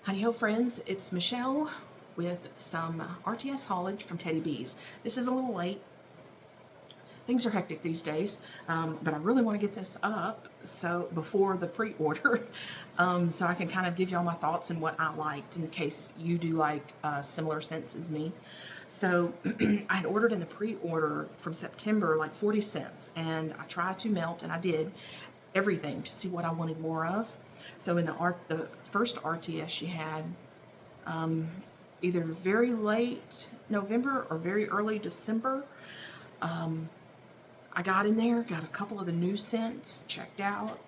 Hidey-Ho Friends, it's Michelle with some RTS haulage from Teddy B's. This is a little late. Things are hectic these days, but I really want to get this up so before the pre-order, so I can kind of give y'all my thoughts and what I liked in case you do like similar scents as me. So I had ordered in the pre-order from September like 40 cents, and I tried to melt, and I did everything to see what I wanted more of. So in the first RTS she had either very late November or very early December. I got in there, got a couple of the new scents, checked out,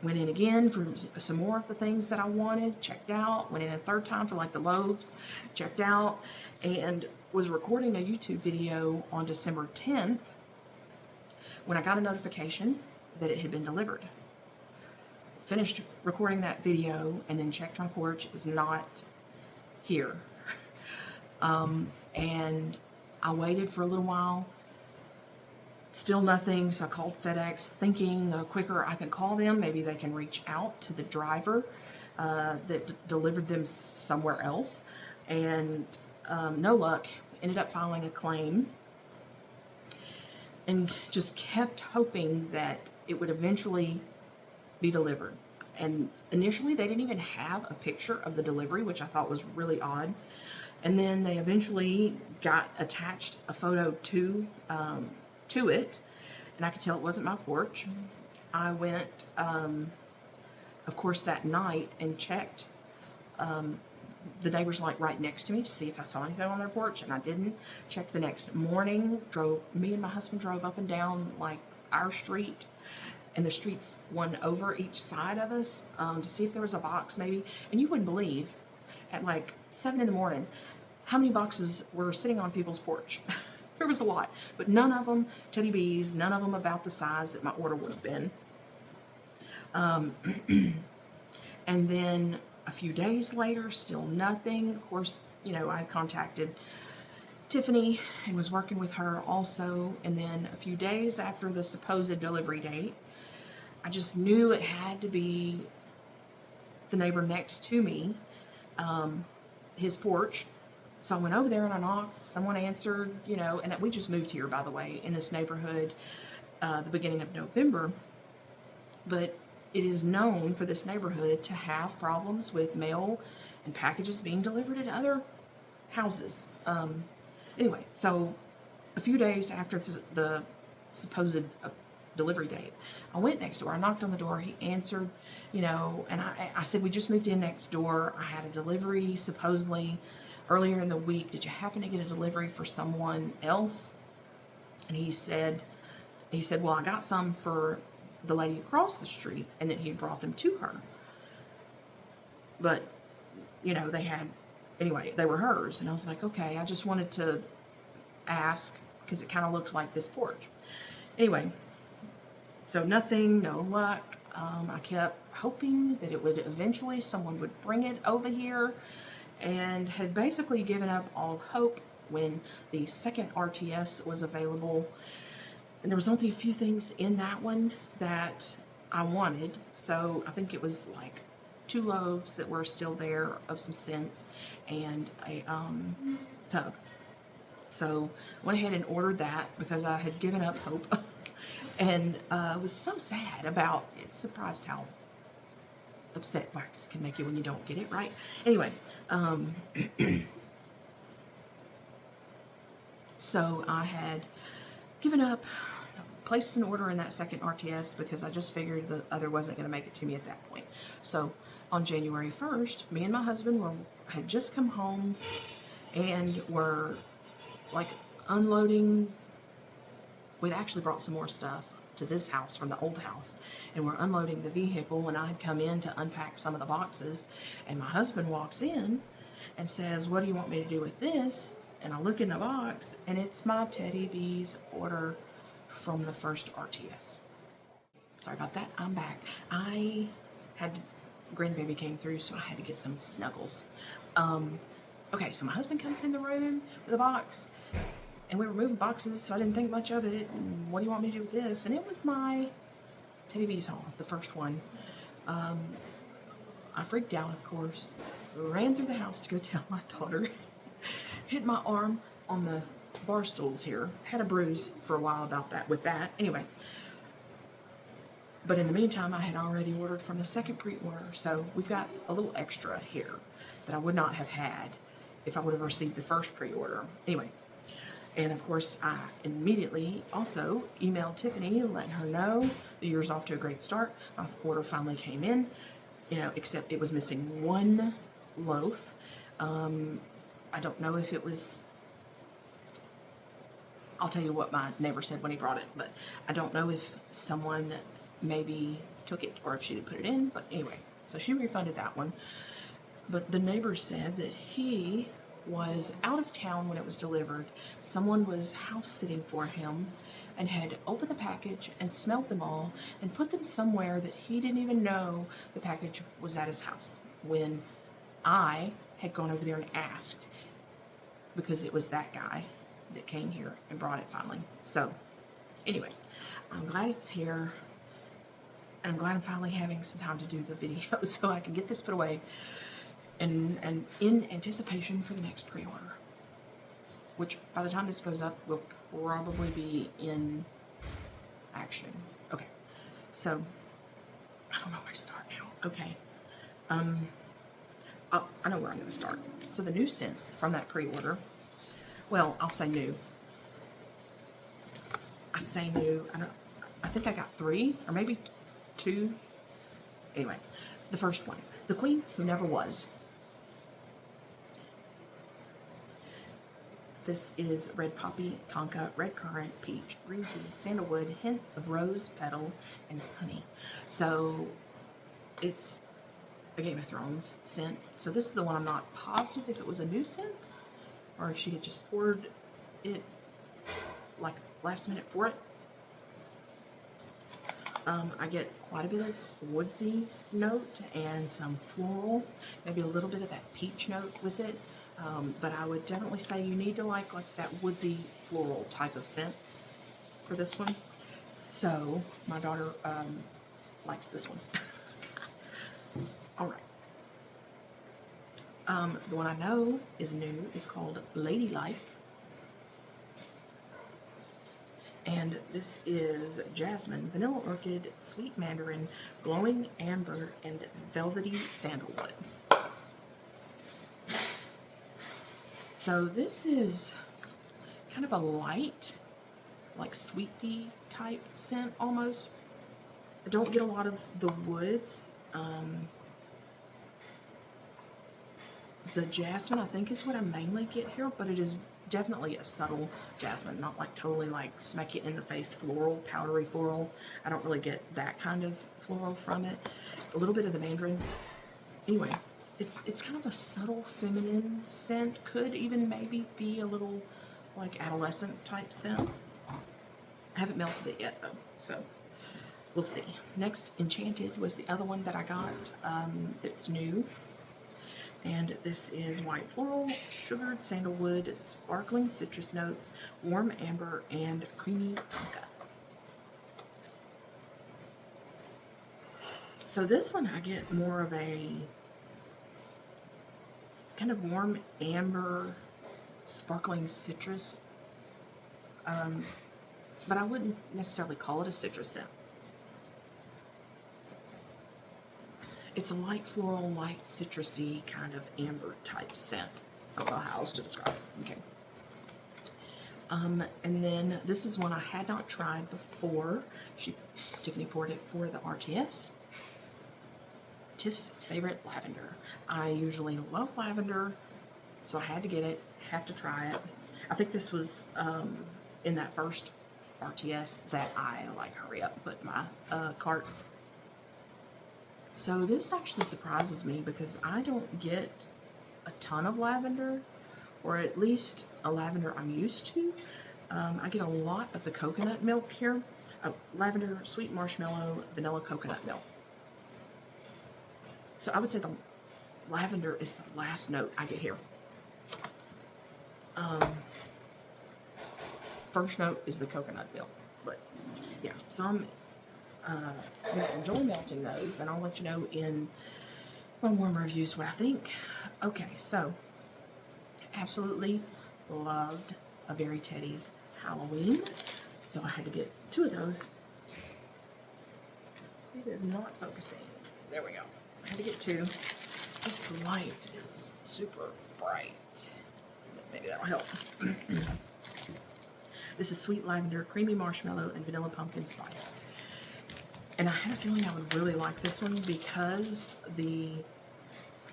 went in again for some more of the things that I wanted, checked out, went in a third time for like the loaves, checked out, and was recording a YouTube video on December 10th when I got a notification that it had been delivered. Finished recording that video and then checked my porch, is not here. And I waited for a little while, still nothing, so I called FedEx thinking the quicker I can call them, maybe they can reach out to the driver that delivered them somewhere else, and no luck. Ended up filing a claim and just kept hoping that it would eventually be delivered. And initially they didn't even have a picture of the delivery, which I thought was really odd. And then they eventually got attached a photo to it, and I could tell it wasn't my porch. I went, of course, that night and checked the neighbors like right next to me to see if I saw anything on their porch, and I didn't. Checked the next morning, me and my husband drove up and down like our street and the streets one over each side of us to see if there was a box maybe. And you wouldn't believe, at like 7 in the morning, how many boxes were sitting on people's porch. There was a lot, but none of them Teddy B's, none of them about the size that my order would have been. And then a few days later, still nothing. Of course, you know, I contacted Tiffany and was working with her also. And then a few days after the supposed delivery date, I just knew it had to be the neighbor next to me, his porch. So I went over there and I knocked. Someone answered, you know, and we just moved here, by the way, in this neighborhood the beginning of November. But it is known for this neighborhood to have problems with mail and packages being delivered at other houses. Anyway, so a few days after the supposed delivery date, I went next door. I knocked on the door. He answered, you know, and I said, we just moved in next door. I had a delivery supposedly earlier in the week. Did you happen to get a delivery for someone else? And he said, well, I got some for the lady across the street, and that he had brought them to her. But, you know, they were hers. And I was like, okay, I just wanted to ask because it kind of looked like this porch. Anyway, so nothing, no luck. I kept hoping that it would eventually, someone would bring it over here, and had basically given up all hope when the second RTS was available. And there was only a few things in that one that I wanted. So I think it was like 2 loaves that were still there of some scents and a tub. So went ahead and ordered that because I had given up hope. And was so sad about it. Surprised how upset wax can make you when you don't get it right. Anyway, so I had given up, placed an order in that second RTS because I just figured the other wasn't going to make it to me at that point. So on January 1st, me and my husband had just come home and were like unloading. We'd actually brought some more stuff to this house from the old house, and we're unloading the vehicle when I had come in to unpack some of the boxes, and my husband walks in and says, what do you want me to do with this? And I look in the box, and it's my Teddy B's order from the first RTS. Sorry about that, I'm back. Grandbaby came through, so I had to get some snuggles. Okay, so my husband comes in the room with a box, and we were moving boxes, so I didn't think much of it. And what do you want me to do with this? And it was my Teddy B's haul, the first one. I freaked out, of course. ran through the house to go tell my daughter. Hit my arm on the bar stools here. Had a bruise for a while about that with that. Anyway, but in the meantime, I had already ordered from the second pre-order, so we've got a little extra here that I would not have had if I would have received the first pre-order. Anyway, and of course, I immediately also emailed Tiffany letting her know the year's off to a great start. My order finally came in, you know, except it was missing one loaf. I don't know if it was, I'll tell you what my neighbor said when he brought it, but I don't know if someone maybe took it or if she didn't put it in, but anyway, so she refunded that one. But the neighbor said that he was out of town when it was delivered. Someone was house sitting for him and had opened the package and smelled them all and put them somewhere that he didn't even know the package was at his house, when I had gone over there and asked, because it was that guy that came here and brought it finally. So anyway, I'm glad it's here. And I'm glad I'm finally having some time to do the video so I can get this put away and in anticipation for the next pre-order, which by the time this goes up will probably be in action. Okay, so I don't know where to start now. Okay, oh, I know where I'm going to start. So the new scents from that pre-order, well, I'll say new. I say new. I think I got 3 or maybe 2. Anyway, the first one, The Queen Who Never Was. This is red poppy, tonka, red currant, peach, green tea, sandalwood, hints of rose, petal, and honey. So it's a Game of Thrones scent. So this is the one I'm not positive if it was a new scent or if she had just poured it like last minute for it. I get quite a bit of woodsy note and some floral, maybe a little bit of that peach note with it. But I would definitely say you need to like that woodsy floral type of scent for this one. So my daughter likes this one. All right. The one I know is new is called Ladylike. And this is jasmine, vanilla orchid, sweet mandarin, glowing amber, and velvety sandalwood. So this is kind of a light, like sweet pea type scent almost. I don't get a lot of the woods. The jasmine, I think, is what I mainly get here, but it is definitely a subtle jasmine, not like totally like smack you in the face floral, powdery floral. I don't really get that kind of floral from it. A little bit of the mandarin. Anyway, it's kind of a subtle feminine scent. Could even maybe be a little like adolescent type scent. I haven't melted it yet though, so we'll see. Next, Enchanted was the other one that I got. It's new. And this is white floral, sugared sandalwood, sparkling citrus notes, warm amber, and creamy tonka. So this one I get more of a kind of warm amber, sparkling citrus, but I wouldn't necessarily call it a citrus scent. It's a light floral, light citrusy kind of amber type scent. I don't know how else to describe it. Okay. And then this is one I had not tried before. Tiffany poured it for the RTS. Tiff's favorite lavender. I usually love lavender, so I had to get it, have to try it. I think this was in that first RTS that I like hurry up and put in my cart. So this actually surprises me because I don't get a ton of lavender, or at least a lavender I'm used to. I get a lot of the coconut milk here. Lavender, sweet marshmallow, vanilla coconut milk. So I would say the lavender is the last note I get here. First note is the coconut milk. But yeah, so I'm going to enjoy melting those, and I'll let you know in my warm reviews what I think. Okay, so absolutely loved a Very Teddy's Halloween, so I had to get 2 of those. It is not focusing. There we go. I had to get 2. This light is super bright. Maybe that'll help. This is sweet lavender, creamy marshmallow, and vanilla pumpkin spice. And I had a feeling I would really like this one because the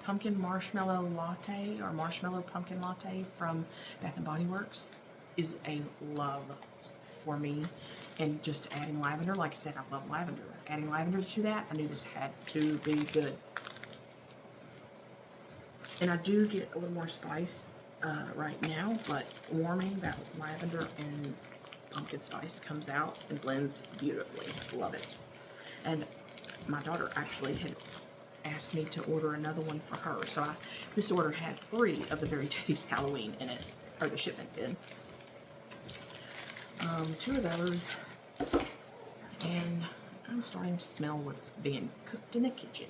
pumpkin marshmallow latte or marshmallow pumpkin latte from Bath and Body Works is a love for me. And just adding lavender, like I said, I love lavender. Adding lavender to that, I knew this had to be good. And I do get a little more spice right now, but warming that lavender and pumpkin spice comes out and blends beautifully. Love it. And my daughter actually had asked me to order another one for her. So this order had 3 of the Very Teddy's Halloween in it, or the shipment did. 2 of those, and I'm starting to smell what's being cooked in the kitchen.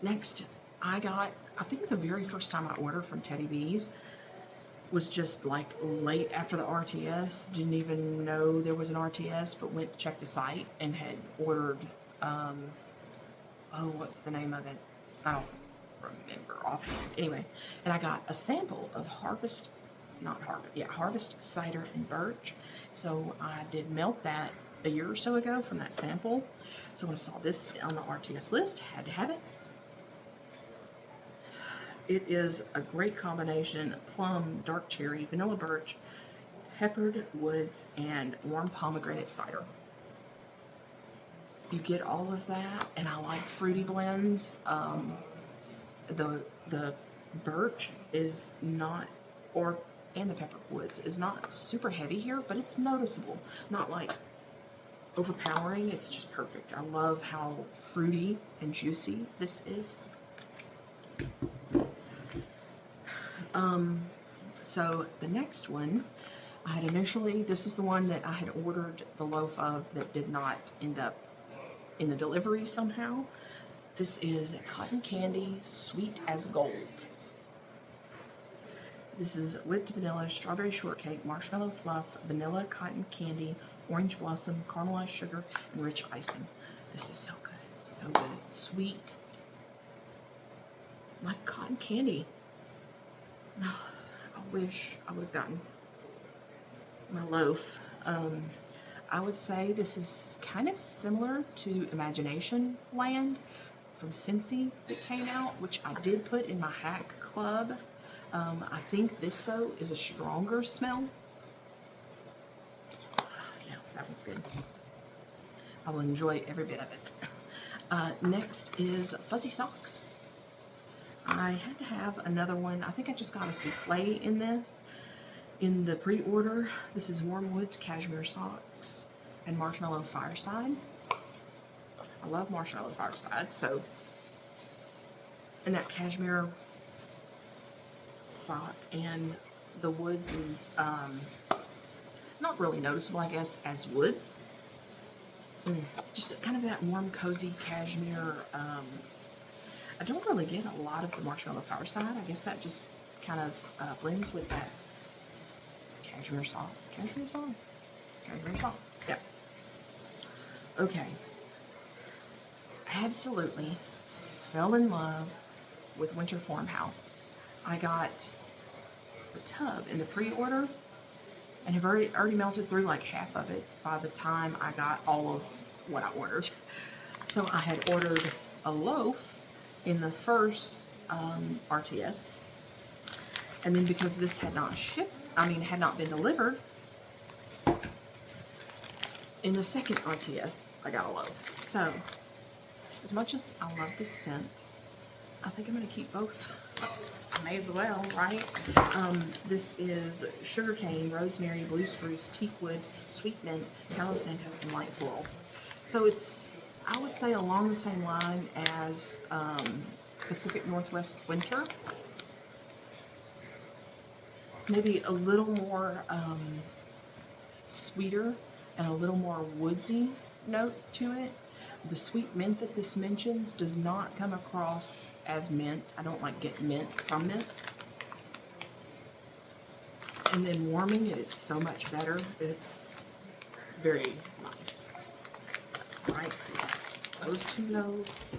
Next, I think the very first time I ordered from Teddy B's was just like late after the RTS. Didn't even know there was an RTS, but went to check the site and had ordered, what's the name of it? I don't remember offhand. Anyway, and I got a sample of Harvest cider and birch. So I did melt that a year or so ago from that sample. So when I saw this on the RTS list, had to have it. It is a great combination: plum, dark cherry, vanilla birch, peppered woods, and warm pomegranate cider. You get all of that, and I like fruity blends. The birch is not, and the peppered woods is not super heavy here, but it's noticeable. Not like overpowering. It's just perfect. I love how fruity and juicy this is. So the next one, I had initially, this is the one that I had ordered the loaf of that did not end up in the delivery somehow. This is cotton candy, sweet as gold. This is whipped vanilla, strawberry shortcake, marshmallow fluff, vanilla cotton candy, orange blossom, caramelized sugar, and rich icing. This is so good, so good. Sweet, like cotton candy. Oh, I wish I would have gotten my loaf. I would say this is kind of similar to Imagination Land from Scentsy that came out, which I did put in my hack club. I think this, though, is a stronger smell. Yeah, that one's good. I will enjoy every bit of it. Next is Fuzzy Socks. I had to have another one. I think I just got a souffle in this. In the pre-order, this is Warm Woods Cashmere Socks and Marshmallow Fireside. I love Marshmallow Fireside, so. And that cashmere sock and the woods is not really noticeable, I guess, as woods. Just kind of that warm, cozy cashmere. I don't really get a lot of the Marshmallow Fireside. I guess that just kind of blends with that cashmere sock. Cashmere sock? Cashmere sock. Yeah. Okay. Absolutely fell in love with Winter Farmhouse. I got the tub in the pre-order and have already melted through like half of it by the time I got all of what I ordered. So I had ordered a loaf in the first RTS, and then because this had not had not been delivered, in the second RTS I got a loaf. So as much as I love this scent, I think I'm going to keep both. I may as well, right? This is sugarcane, rosemary, blue spruce, teakwood, sweet mint, Palo Santo, and light floral. So it's, I would say, along the same line as Pacific Northwest Winter. Maybe a little more sweeter and a little more woodsy note to it, the sweet mint that this mentions does not come across as mint. I don't like get mint from this. And then warming it, it's so much better. It's very nice. All right, so that's those 2 loaves.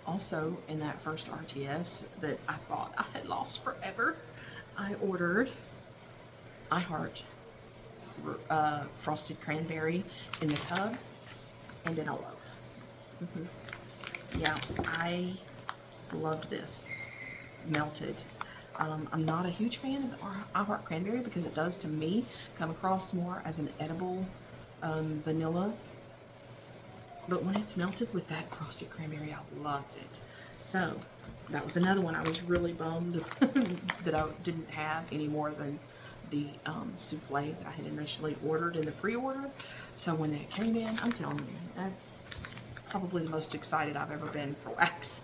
Also, in that first RTS that I thought I had lost forever, I ordered I Heart frosted cranberry in the tub and in a loaf. Yeah, I loved this melted. I'm not a huge fan of I Heart cranberry because it does, to me, come across more as an edible vanilla. But when it's melted with that frosted cranberry, I loved it. So that was another one I was really bummed that I didn't have any more than the souffle that I had initially ordered in the pre-order. So when that came in, I'm telling you, that's probably the most excited I've ever been for wax.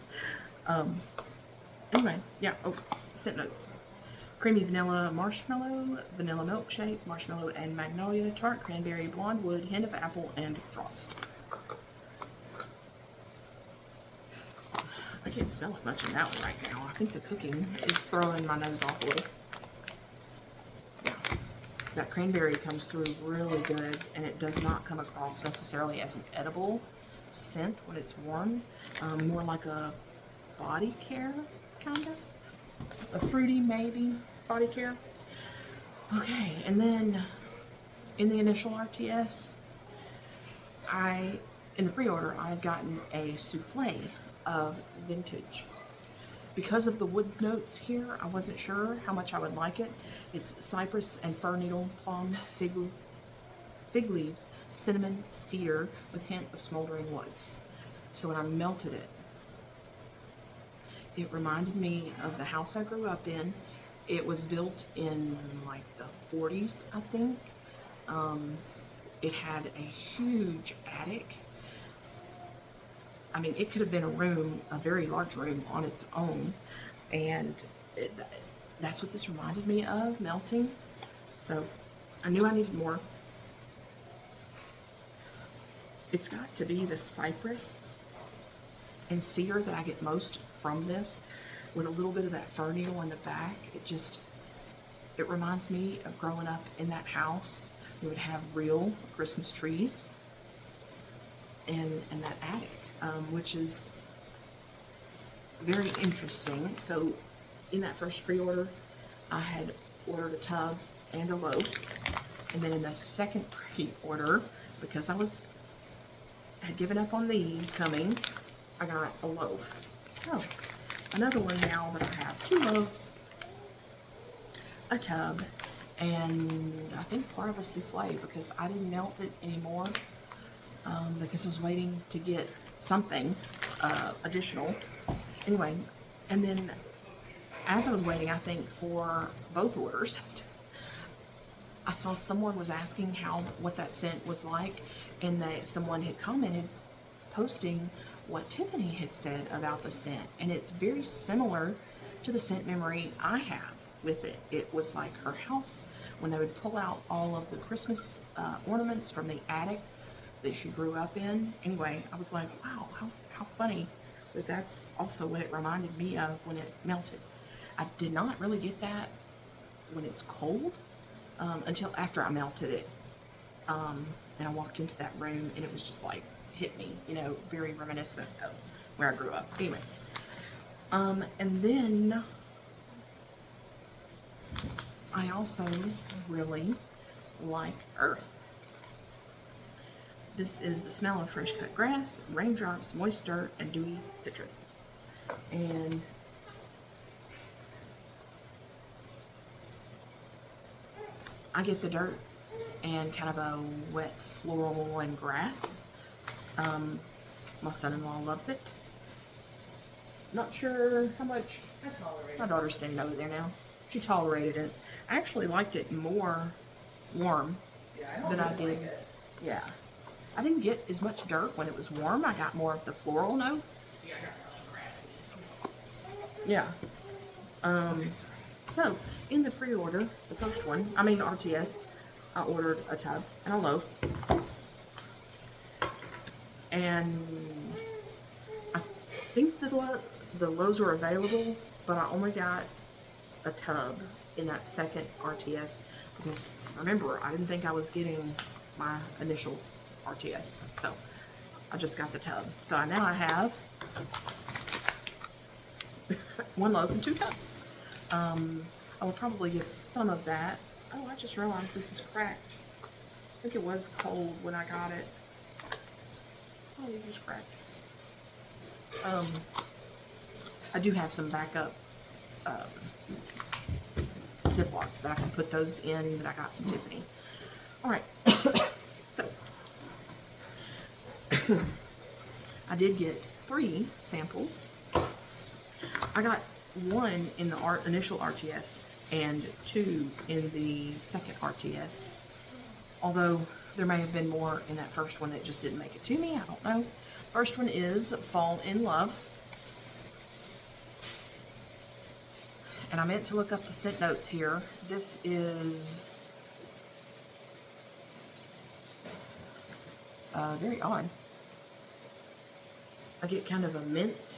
Anyway, yeah, oh, scent notes. Creamy vanilla marshmallow, vanilla milkshake, marshmallow and magnolia, tart cranberry, blonde wood, hint of apple, and frost. I can't smell it much in that one right now. I think the cooking is throwing my nose off a little. Yeah, that cranberry comes through really good, and it does not come across necessarily as an edible scent when it's warm. More like a body care, kind of. A fruity, maybe, body care. Okay, and then in the initial RTS, in the pre-order, I had gotten a souffle of vintage. Because of the wood notes here, I wasn't sure how much I would like it. It's cypress and fir needle, plum, fig leaves, cinnamon, cedar, with hint of smoldering woods. So when I melted it, it reminded me of the house I grew up in. It was built in like the 40s, I think. It had a huge attic. I mean, it could have been a very large room on its own, and that's what this reminded me of, melting. So I knew I needed more. It's got to be the cypress and cedar that I get most from this, with a little bit of that fir needle in the back. It reminds me of growing up in that house. We would have real Christmas trees and that attic. Which is very interesting. So in that first pre-order, I had ordered a tub and a loaf. And then in the second pre-order, because I had given up on these coming, I got a loaf. So another one now that I have 2 loaves, a tub, and I think part of a souffle, because I didn't melt it anymore, because I was waiting to get something additional. Anyway, and then as I was waiting, I think, for both orders, I saw someone was asking what that scent was like, and that someone had commented posting what Tiffany had said about the scent, and it's very similar to the scent memory I have with it. It was like her house when they would pull out all of the Christmas ornaments from the attic that she grew up in. Anyway, I was like, wow, how funny that that's also what it reminded me of when it melted. I did not really get that when it's cold until after I melted it. And I walked into that room and it was just like, hit me, very reminiscent of where I grew up. Anyway, and then I also really like earth. This is the smell of fresh cut grass, raindrops, moist dirt, and dewy citrus. And I get the dirt and kind of a wet floral and grass. My son-in-law loves it. Not sure how much. My daughter's standing over there now. She tolerated it. I actually liked it more warm than I did. Yeah. I didn't get as much dirt when it was warm. I got more of the floral note. See, I got grassy. Yeah. So, in the pre-order, the first one, RTS, I ordered a tub and a loaf. And I think that the loaves were available, but I only got a tub in that second RTS because remember, I didn't think I was getting my initial RTS, so I just got the tub. So now I have one loaf and 2 tubs. I will probably give some of that. Oh, I just realized this is cracked. I think it was cold when I got it. Oh, this is cracked. I do have some backup Ziplocs that I can put those in that I got from Tiffany. All right, so I did get 3 samples. I got 1 in the initial RTS and 2 in the second RTS. Although there may have been more in that first one that just didn't make it to me. I don't know. First one is Fall in Love. And I meant to look up the scent notes here. This is very odd. I get kind of a mint,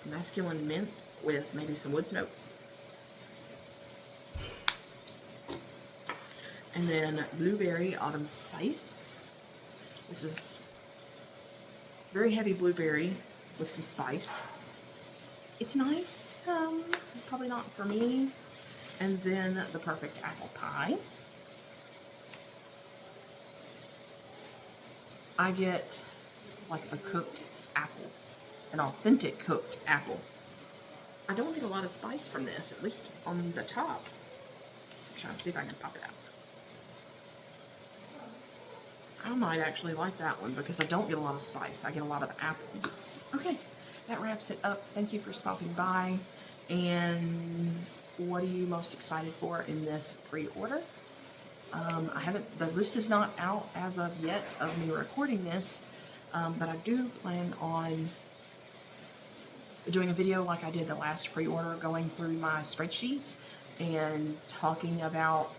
masculine mint with maybe some wood smoke. And then Blueberry Autumn Spice. This is very heavy blueberry with some spice. It's nice. Probably not for me. And then the Perfect Apple Pie. I get like a cooked apple, an authentic cooked apple. I don't get a lot of spice from this, at least on the top. I'm trying to see if I can pop it out. I might actually like that one because I don't get a lot of spice. I get a lot of apple. Okay, that wraps it up. Thank you for stopping by. And what are you most excited for in this pre-order? The list is not out as of yet of me recording this, but I do plan on doing a video like I did the last pre-order, going through my spreadsheet and talking about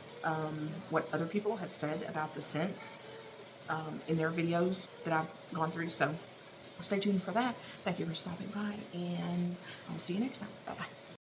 what other people have said about the scents in their videos that I've gone through. So stay tuned for that. Thank you for stopping by, and I'll see you next time. Bye-bye.